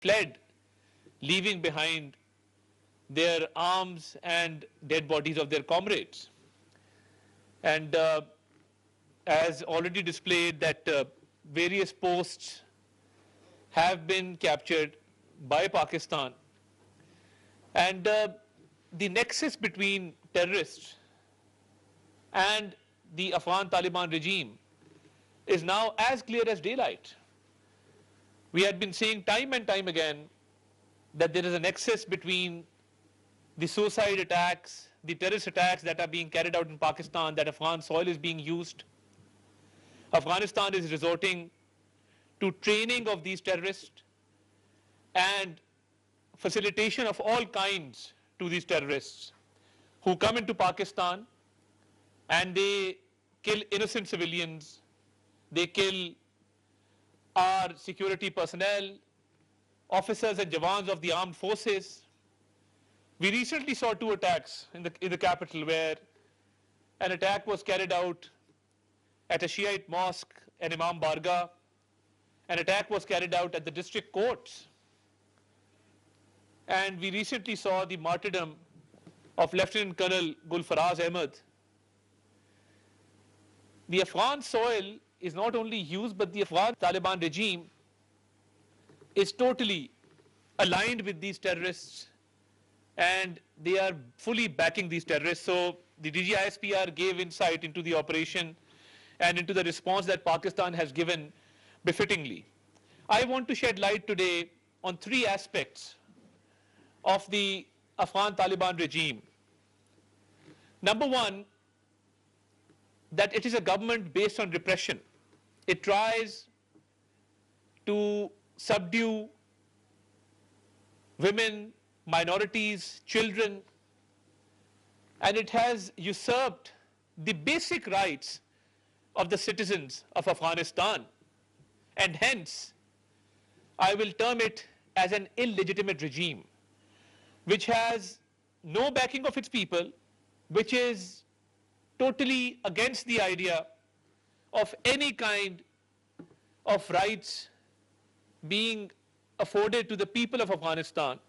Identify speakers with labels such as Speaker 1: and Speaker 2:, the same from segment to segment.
Speaker 1: fled, leaving behind their arms and dead bodies of their comrades. And as already displayed, that various posts have been captured by Pakistan. And the nexus between terrorists and the Afghan Taliban regime is now as clear as daylight. We had been saying time and time again that there is a nexus between the suicide attacks, the terrorist attacks that are being carried out in Pakistan, that Afghan soil is being used. Afghanistan is resorting to training of these terrorists and facilitation of all kinds to these terrorists who come into Pakistan and they kill innocent civilians, they kill our security personnel, officers and jawans of the armed forces. We recently saw 2 attacks in the capital, where an attack was carried out at a Shiite mosque in Imam Barga. An attack was carried out at the district courts. And we recently saw the martyrdom of Lieutenant Colonel Gulfaraz Ahmed. The Afghan soil is not only used, but the Afghan Taliban regime is totally aligned with these terrorists, and they are fully backing these terrorists. So the DGISPR gave insight into the operation and into the response that Pakistan has given befittingly. I want to shed light today on 3 aspects of the Afghan Taliban regime. Number 1, that it is a government based on repression. It tries to subdue women, minorities, children, and it has usurped the basic rights of the citizens of Afghanistan. And hence, I will term it as an illegitimate regime, which has no backing of its people, which is totally against the idea of any kind of rights being afforded to the people of Afghanistan.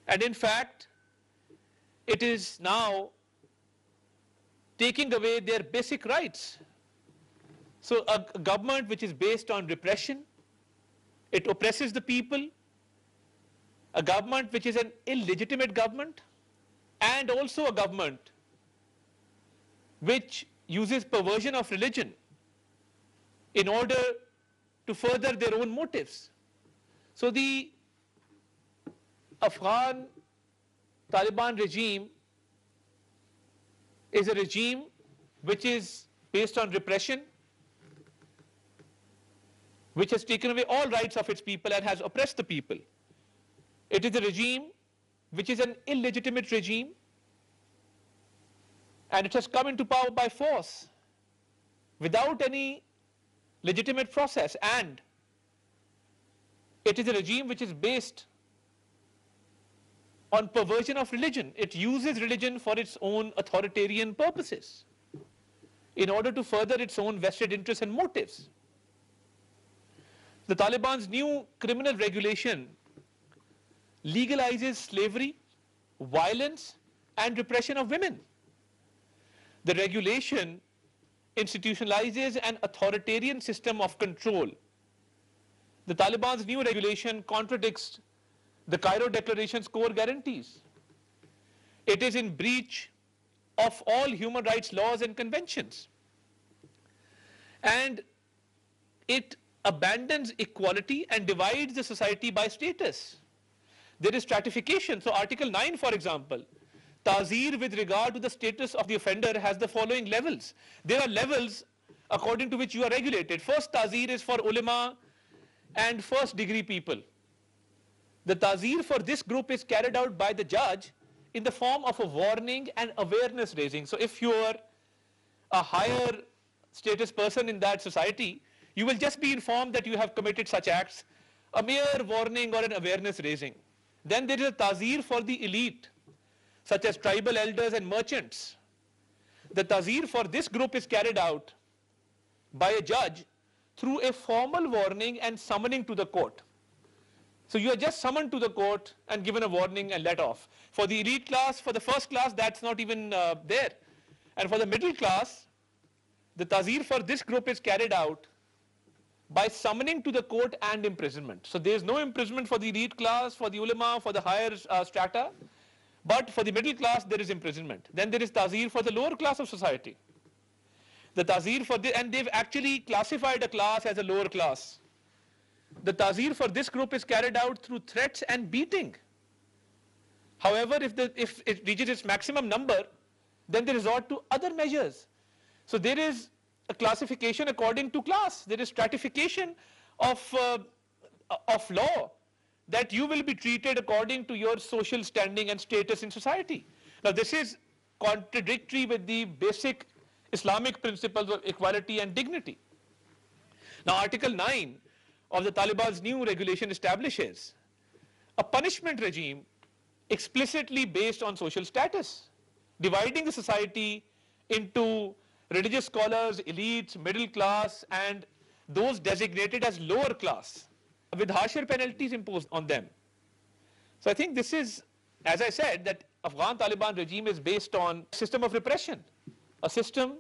Speaker 1: And in fact, it is now taking away their basic rights. So a government which is based on repression, it oppresses the people. A government which is an illegitimate government, and also a government which uses perversion of religion in order to further their own motives. So the Afghan Taliban regime is a regime which is based on repression, which has taken away all rights of its people and has oppressed the people. It is a regime which is an illegitimate regime, and it has come into power by force without any legitimate process, and it is a regime which is based on perversion of religion. It uses religion for its own authoritarian purposes in order to further its own vested interests and motives. The Taliban's new criminal regulation legalizes slavery, violence, and repression of women. The regulation institutionalizes an authoritarian system of control. The Taliban's new regulation contradicts the Cairo Declaration's core guarantees. It is in breach of all human rights laws and conventions. And it abandons equality and divides the society by status. There is stratification. So Article 9, for example, Ta'zeer with regard to the status of the offender has the following levels. There are levels according to which you are regulated. First Ta'zeer is for ulama and first degree people. The Ta'zeer for this group is carried out by the judge in the form of a warning and awareness raising. So if you are a higher status person in that society, you will just be informed that you have committed such acts, a mere warning or an awareness raising. Then there is a Ta'zeer for the elite, such as tribal elders and merchants. The Ta'zeer for this group is carried out by a judge through a formal warning and summoning to the court. So you are just summoned to the court and given a warning and let off. For the elite class, for the first class, that's not even there. And for the middle class, the tazir for this group is carried out by summoning to the court and imprisonment. So there is no imprisonment for the elite class, for the ulama, for the higher strata, but for the middle class there is imprisonment. Then there is tazir for the lower class of society. The tazir for the, and they've actually classified a class as a lower class. The tazir for this group is carried out through threats and beating. However, if it reaches its maximum number, then they resort to other measures. So there is a classification according to class. There is stratification of law, that you will be treated according to your social standing and status in society. Now this is contradictory with the basic Islamic principles of equality and dignity. Now Article 9 of the Taliban's new regulation establishes a punishment regime explicitly based on social status, dividing the society into religious scholars, elites, middle class, and those designated as lower class, with harsher penalties imposed on them. So I think this is, as I said, that Afghan Taliban regime is based on a system of repression, a system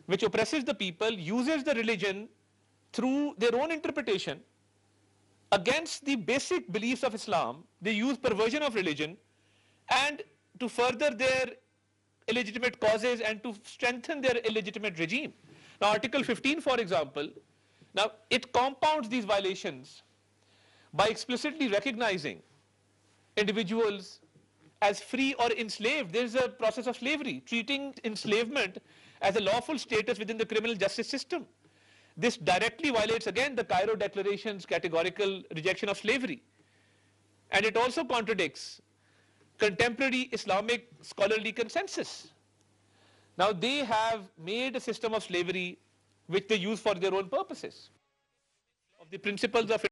Speaker 1: which oppresses the people, uses the religion through their own interpretation against the basic beliefs of Islam. They use perversion of religion and to further their illegitimate causes and to strengthen their illegitimate regime. Now Article 15, for example, now it compounds these violations by explicitly recognizing individuals as free or enslaved. There is a process of slavery, treating enslavement as a lawful status within the criminal justice system. This directly violates again the Cairo Declaration's categorical rejection of slavery. And it also contradicts contemporary Islamic scholarly consensus. Now they have made a system of slavery which they use for their own purposes. Of the principles of